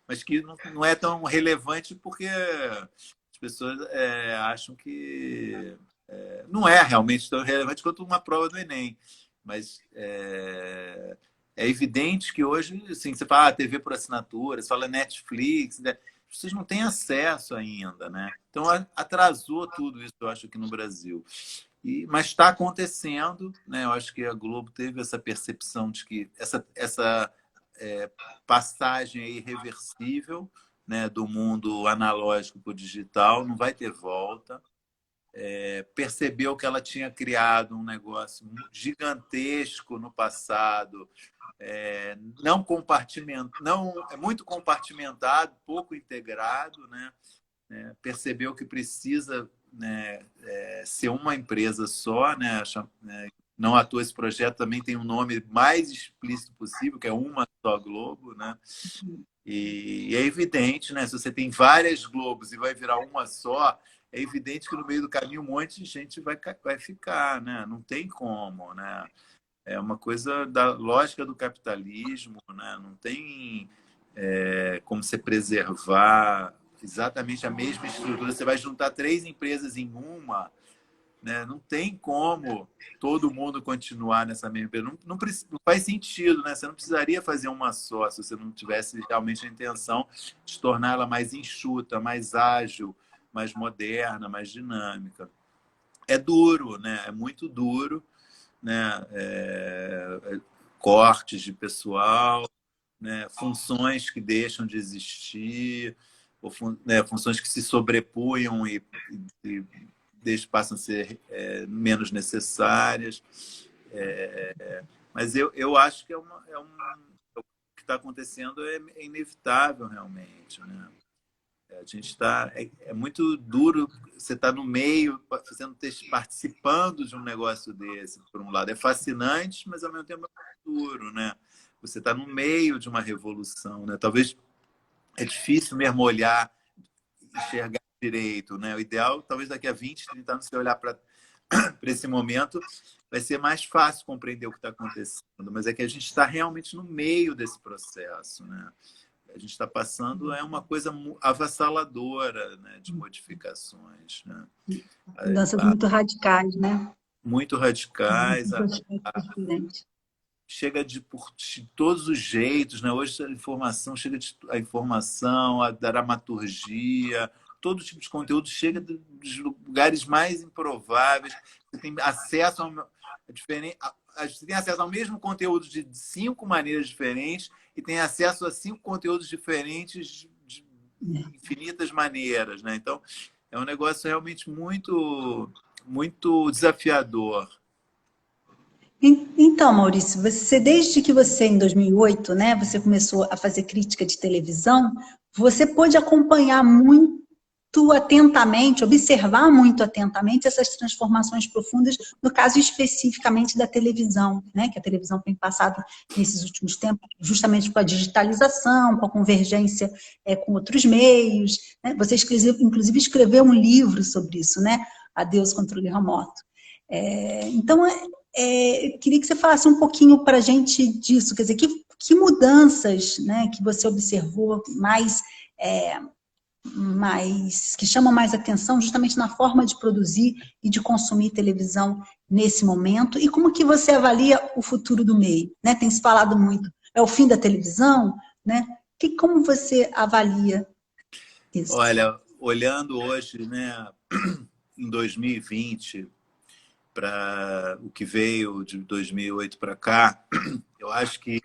mas que não é tão relevante porque as pessoas acham que não é realmente tão relevante quanto uma prova do Enem. Mas é evidente que hoje, assim, você fala TV por assinatura, você fala Netflix, né? As pessoas não têm acesso ainda, né? Então atrasou tudo isso, eu acho, aqui no Brasil. Mas está acontecendo, né? Eu acho que a Globo teve essa percepção de que essa passagem é irreversível, né, do mundo analógico para o digital, não vai ter volta. Percebeu que ela tinha criado um negócio gigantesco no passado, não é muito compartimentado, pouco integrado, né? Percebeu que precisa, né, ser uma empresa só, né? Não à toa esse projeto também tem um nome mais explícito possível, que é Uma Só Globo, né? E é evidente, né? Se você tem várias Globos e vai virar uma só, é evidente que no meio do caminho um monte de gente vai ficar, né? Não tem como, né? É uma coisa da lógica do capitalismo, né? Não tem como você preservar exatamente a mesma estrutura. Você vai juntar 3 empresas em uma, né? Não tem como todo mundo continuar nessa mesma empresa. Não faz sentido, né? Você não precisaria fazer uma só se você não tivesse realmente a intenção de torná-la mais enxuta, mais ágil, mais moderna, mais dinâmica. É duro, né? É muito duro, né? Cortes de pessoal, né? Funções que deixam de existir, ou né? Funções que se sobrepunham e passam a ser menos necessárias. Mas eu acho que o que está acontecendo é inevitável, realmente, né? A gente está. Muito duro você estar no meio, participando de um negócio desse, por um lado. É fascinante, mas ao mesmo tempo é muito duro, né? Você está no meio de uma revolução, né? Talvez é difícil mesmo olhar, enxergar direito, né? O ideal, talvez daqui a 20, 30 anos, você olhar para esse momento, vai ser mais fácil compreender o que está acontecendo. Mas é que a gente está realmente no meio desse processo, né? A gente está passando uma coisa avassaladora, né, de modificações, né? Mudanças muito radicais, né? Muito radicais, Diferentes. chega de todos os jeitos, né? Hoje a informação chega a informação, a dramaturgia, todo tipo de conteúdo chega dos lugares mais improváveis. Você tem acesso você tem acesso ao mesmo conteúdo de 5 maneiras diferentes e tem acesso a 5 conteúdos diferentes de infinitas maneiras, né? Então, é um negócio realmente muito, muito desafiador. Então, Maurício, desde que você, em 2008, né, você começou a fazer crítica de televisão, você pôde acompanhar muito atentamente, observar muito atentamente essas transformações profundas, no caso especificamente da televisão, né, que a televisão tem passado nesses últimos tempos, justamente com a digitalização, com a convergência com outros meios, né? Você, inclusive, escreveu um livro sobre isso, né, Adeus Controle Remoto. Então, queria que você falasse um pouquinho para a gente disso, quer dizer, que mudanças, né, que você observou mais que chamam mais atenção justamente na forma de produzir e de consumir televisão nesse momento, e como que você avalia o futuro do meio, né? Tem se falado muito, é o fim da televisão, né? Como você avalia isso? Olha, olhando hoje, né, em 2020, para o que veio de 2008 para cá, eu acho que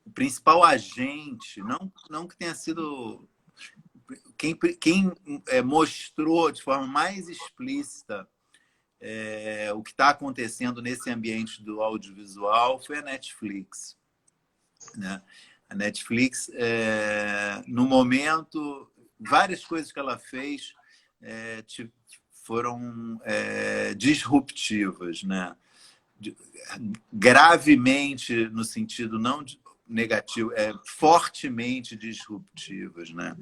o principal agente, não que tenha sido quem mostrou de forma mais explícita o que está acontecendo nesse ambiente do audiovisual foi a Netflix, né? A Netflix, no momento, várias coisas que ela fez foram disruptivas, né? Gravemente, no sentido não negativo, fortemente disruptivas, né?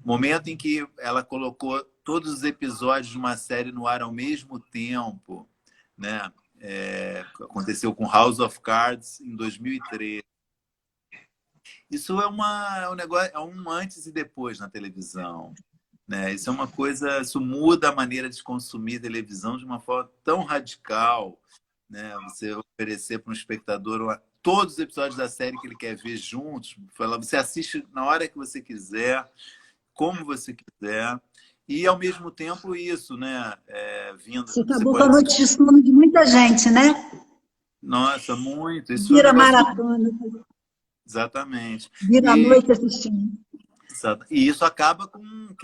Momento em que ela colocou todos os episódios de uma série no ar ao mesmo tempo, né? Aconteceu com House of Cards em 2013. Isso é um negócio, é um antes e depois na televisão, né? Isso é uma coisa, isso muda a maneira de consumir televisão de uma forma tão radical, né? Você oferecer para um espectador todos os episódios da série que ele quer ver juntos, você assiste na hora que você quiser, como você quiser, e ao mesmo tempo isso, né? Você Você acabou com a pode noite de sono de muita gente, né? Nossa, muito. Isso é um Vira negócio. maratona, Exatamente. vira a E, noite assistindo. e isso acaba com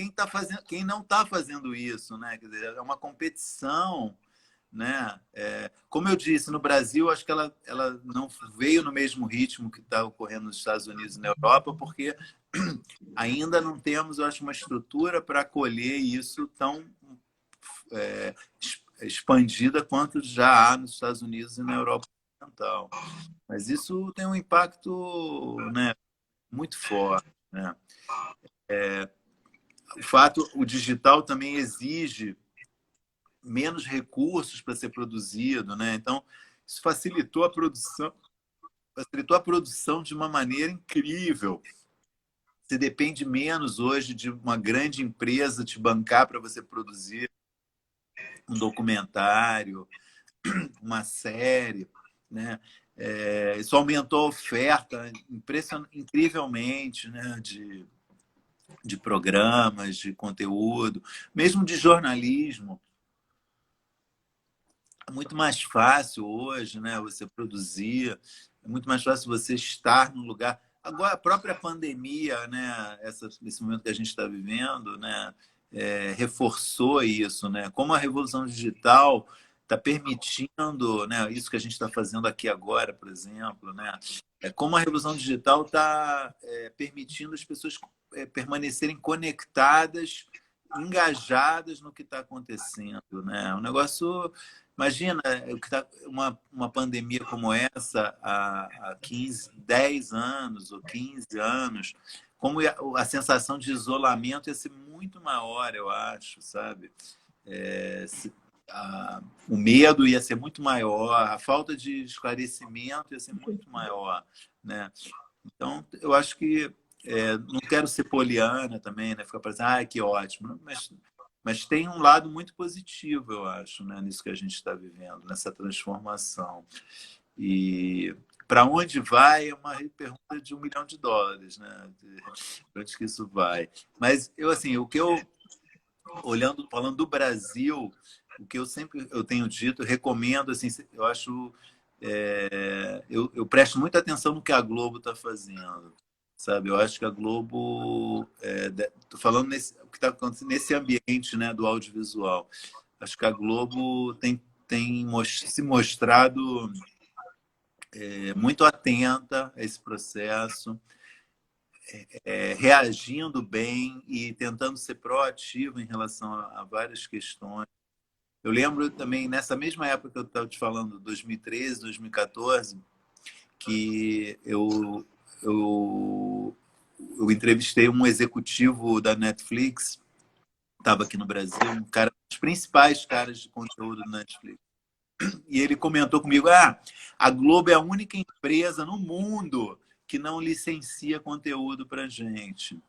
quem não está fazendo isso, né? Quer dizer, é uma competição, né? Como eu disse, no Brasil, acho que ela não veio no mesmo ritmo que está ocorrendo nos Estados Unidos e na Europa, porque ainda não temos, eu acho, uma estrutura para acolher isso tão é, expandida quanto já há nos Estados Unidos e na Europa Ocidental. Mas isso tem um impacto, né, muito forte, né? O digital também exige menos recursos para ser produzido, né? Então, isso facilitou a produção de uma maneira incrível. Você depende menos hoje de uma grande empresa te bancar para você produzir um documentário, uma série, né? Isso aumentou a oferta incrivelmente, né? De programas, de conteúdo, mesmo de jornalismo. É muito mais fácil hoje, né? Você produzir, é muito mais fácil você estar no lugar. Agora, a própria pandemia, né? Esse momento que a gente está vivendo, né? Reforçou isso, né? Como a revolução digital está permitindo, né? Isso que a gente está fazendo aqui agora, por exemplo, né? Como a revolução digital está permitindo as pessoas permanecerem conectadas, engajadas no que está acontecendo, né? Um negócio. Imagina uma pandemia como essa há 10 anos ou 15 anos, como a sensação de isolamento ia ser muito maior, eu acho, sabe? O medo ia ser muito maior, a falta de esclarecimento ia ser muito maior, né? Então, eu acho que não quero ser poliana também, né? Ficar parecendo, que ótimo, mas tem um lado muito positivo, eu acho, né? Nisso que a gente está vivendo, nessa transformação. E para onde vai é uma pergunta de US$ 1 milhão, né? Para onde que isso vai? Mas assim, falando do Brasil, o que eu tenho dito, recomendo, assim, eu acho, eu presto muita atenção no que a Globo está fazendo, sabe? Eu acho que a Globo, estou falando o que está acontecendo nesse ambiente, né, do audiovisual. Acho que a Globo tem se mostrado muito atenta a esse processo, reagindo bem e tentando ser proativa em relação a várias questões. Eu lembro também, nessa mesma época que eu estava te falando, 2013, 2014, que eu entrevistei um executivo da Netflix, estava aqui no Brasil, um dos principais caras de conteúdo da Netflix. E ele comentou comigo, a Globo é a única empresa no mundo que não licencia conteúdo para gente.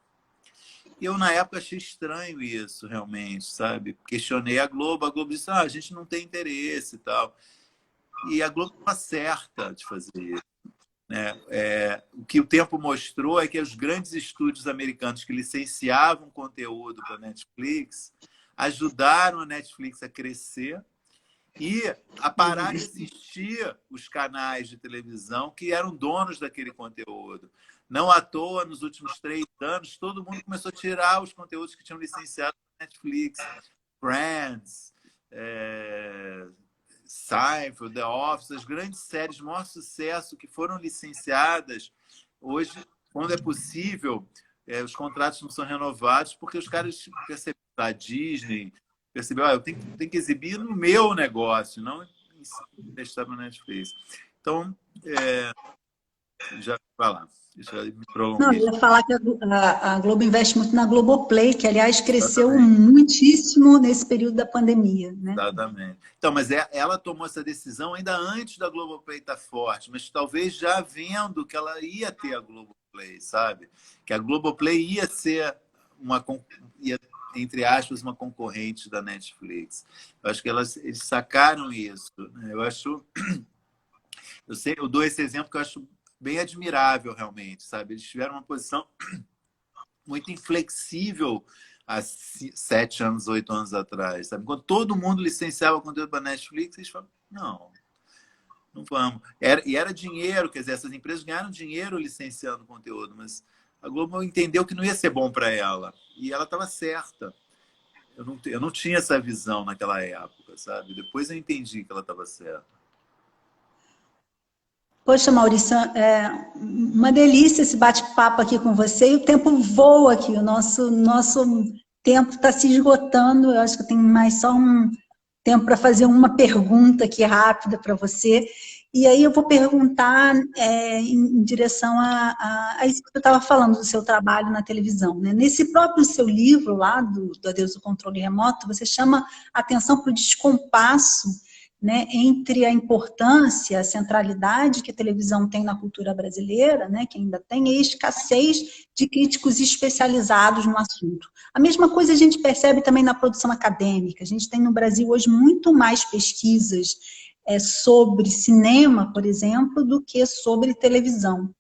E eu, na época, achei estranho isso, realmente, sabe? Questionei a Globo disse, a gente não tem interesse e tal. E a Globo está certa de fazer isso, né? O que o tempo mostrou é que os grandes estúdios americanos que licenciavam conteúdo para a Netflix ajudaram a Netflix a crescer e a parar de assistir os canais de televisão que eram donos daquele conteúdo. Não à toa, nos últimos 3 anos, todo mundo começou a tirar os conteúdos que tinham licenciado na Netflix. Friends, Seinfeld, The Office, as grandes séries de maior sucesso que foram licenciadas, hoje, quando é possível, os contratos não são renovados porque os caras perceberam, a Disney percebeu, eu tenho que exibir no meu negócio, não testar na Netflix. Então, já vai lá. Deixa eu me Não, eu prolonguei. ia falar que a Globo investe muito na Globoplay, que, aliás, cresceu Exatamente. muitíssimo nesse período da pandemia, né? Exatamente. Então, mas ela tomou essa decisão ainda antes da Globoplay estar forte, mas talvez já vendo que ela ia ter a Globoplay, sabe? Que a Globoplay ia ser ia, entre aspas, uma concorrente da Netflix. Eu acho que eles sacaram isso, né? Eu dou esse exemplo que eu acho bem admirável, realmente, sabe? Eles tiveram uma posição muito inflexível há 7 anos, 8 anos atrás, sabe? Quando todo mundo licenciava conteúdo para Netflix, eles falavam, não, não vamos. Era dinheiro, quer dizer, essas empresas ganharam dinheiro licenciando conteúdo, mas a Globo entendeu que não ia ser bom para ela. E ela estava certa. Eu não tinha essa visão naquela época, sabe? Depois eu entendi que ela estava certa. Poxa, Maurício, é uma delícia esse bate-papo aqui com você, e o tempo voa aqui, o nosso tempo está se esgotando, eu acho que eu tenho mais só um tempo para fazer uma pergunta aqui rápida para você, e aí eu vou perguntar em direção a isso que você estava falando, do seu trabalho na televisão, né? Nesse próprio seu livro lá, do Adeus do Controle Remoto, você chama atenção para o descompasso, né, entre a importância, a centralidade que a televisão tem na cultura brasileira, né, que ainda tem, e a escassez de críticos especializados no assunto. A mesma coisa a gente percebe também na produção acadêmica. A gente tem no Brasil hoje muito mais pesquisas sobre cinema, por exemplo, do que sobre televisão.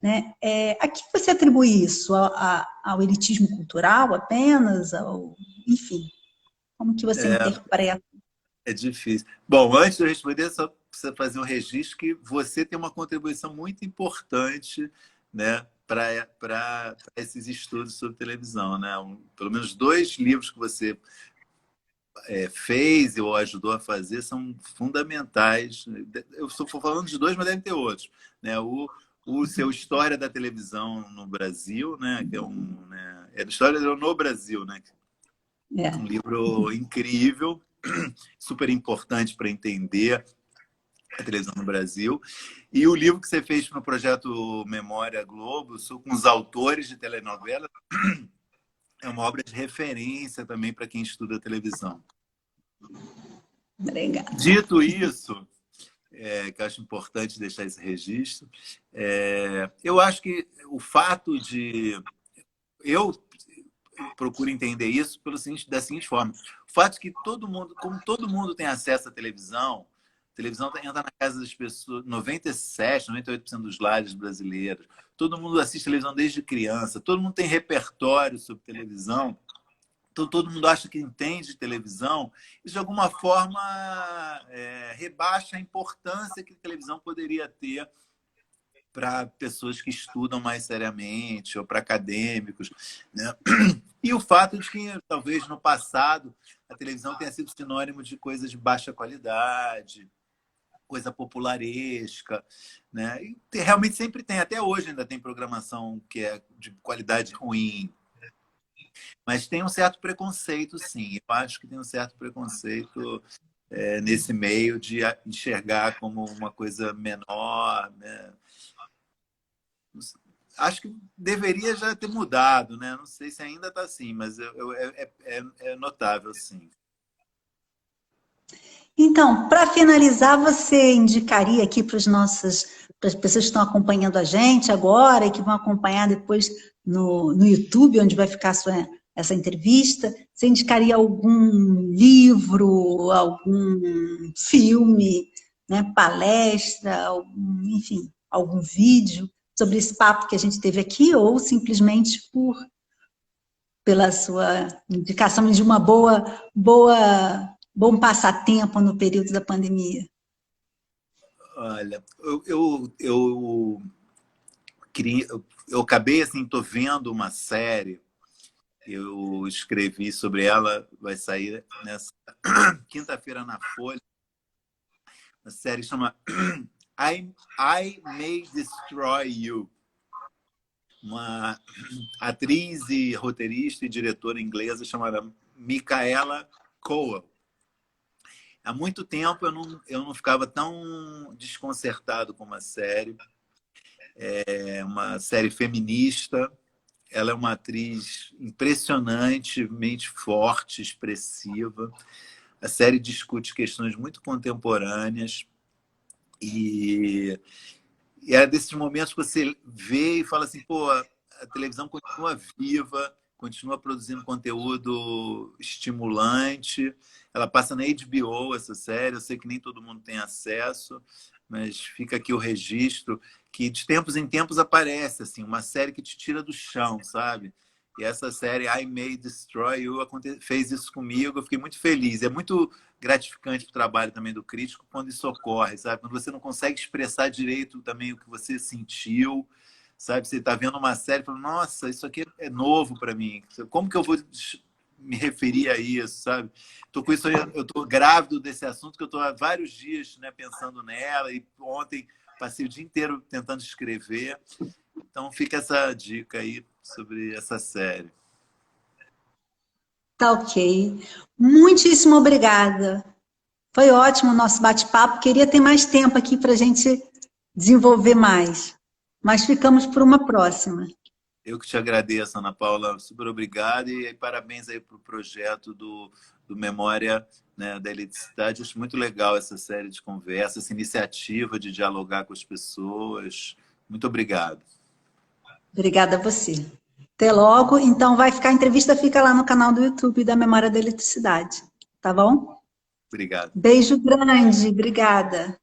Né? A que você atribui isso? Ao elitismo cultural apenas? Enfim, como que você interpreta? É difícil. Bom, antes de eu responder, só precisa fazer um registro que você tem uma contribuição muito importante, né, para esses estudos sobre televisão. Né? Pelo menos 2 livros que você fez ou ajudou a fazer são fundamentais. Eu estou falando de 2, mas devem ter outros. Né? O seu História da Televisão no Brasil, né, que é a História no Brasil, né? Um É. livro incrível, super importante para entender a televisão no Brasil. E o livro que você fez no projeto Memória Globo, com os autores de telenovela, é uma obra de referência também para quem estuda televisão. Obrigada. Dito isso, que eu acho importante deixar esse registro, eu acho que o fato de... Eu procuro entender isso da seguinte forma. O fato de que todo mundo, como todo mundo tem acesso à televisão, a televisão entra na casa das pessoas, 97, 98% dos lares brasileiros. Todo mundo assiste televisão desde criança, todo mundo tem repertório sobre televisão, então todo mundo acha que entende televisão. Isso, de alguma forma, rebaixa a importância que a televisão poderia ter para pessoas que estudam mais seriamente ou para acadêmicos, né? E o fato de que, talvez, no passado, a televisão tenha sido sinônimo de coisas de baixa qualidade, coisa popularesca, né? E realmente sempre tem, até hoje ainda tem programação que é de qualidade ruim, mas tem um certo preconceito, sim. Eu acho que tem um certo preconceito nesse meio de enxergar como uma coisa menor, né? Acho que deveria já ter mudado, né? Não sei se ainda está assim, mas é notável, sim. Então, para finalizar, você indicaria aqui para as pessoas que estão acompanhando a gente agora e que vão acompanhar depois no YouTube, onde vai ficar essa entrevista, você indicaria algum livro, algum filme, né, palestra, enfim, algum vídeo sobre esse papo que a gente teve aqui, ou simplesmente pela sua indicação de uma bom passatempo no período da pandemia? Olha, eu acabei assim, tô vendo uma série, eu escrevi sobre ela, vai sair nessa quinta-feira na Folha. A série chama I May Destroy You. Uma atriz e roteirista e diretora inglesa chamada Micaela Coel. Há muito tempo eu não ficava tão desconcertado com uma série. É uma série feminista. Ela é uma atriz impressionantemente forte, expressiva. A série discute questões muito contemporâneas e é desses momentos que você vê e fala assim, pô, a televisão continua viva, continua produzindo conteúdo estimulante. Ela passa na HBO, essa série. Eu sei que nem todo mundo tem acesso, mas fica aqui o registro que de tempos em tempos aparece assim uma série que te tira do chão, sabe? E essa série I May Destroy You fez isso comigo. Eu fiquei muito feliz. É muito gratificante o trabalho também do crítico quando isso ocorre, sabe? Quando você não consegue expressar direito também o que você sentiu, sabe? Você está vendo uma série e fala, nossa, isso aqui é novo para mim. Como que eu vou me referir a isso, sabe? Tô com isso, eu tô grávido desse assunto, que eu tô há vários dias, né, pensando nela, e ontem passei o dia inteiro tentando escrever. Então fica essa dica aí sobre essa série. Tá ok. Muitíssimo obrigada. Foi ótimo o nosso bate-papo. Queria ter mais tempo aqui para a gente desenvolver mais. Mas ficamos por uma próxima. Eu que te agradeço, Ana Paula. Super obrigado e parabéns aí para o projeto do Memória, né, da Eletricidade. Acho muito legal essa série de conversas, essa iniciativa de dialogar com as pessoas. Muito obrigado. Obrigada a você. Até logo. Então, a entrevista fica lá no canal do YouTube da Memória da Eletricidade. Tá bom? Obrigado. Beijo grande. Obrigada.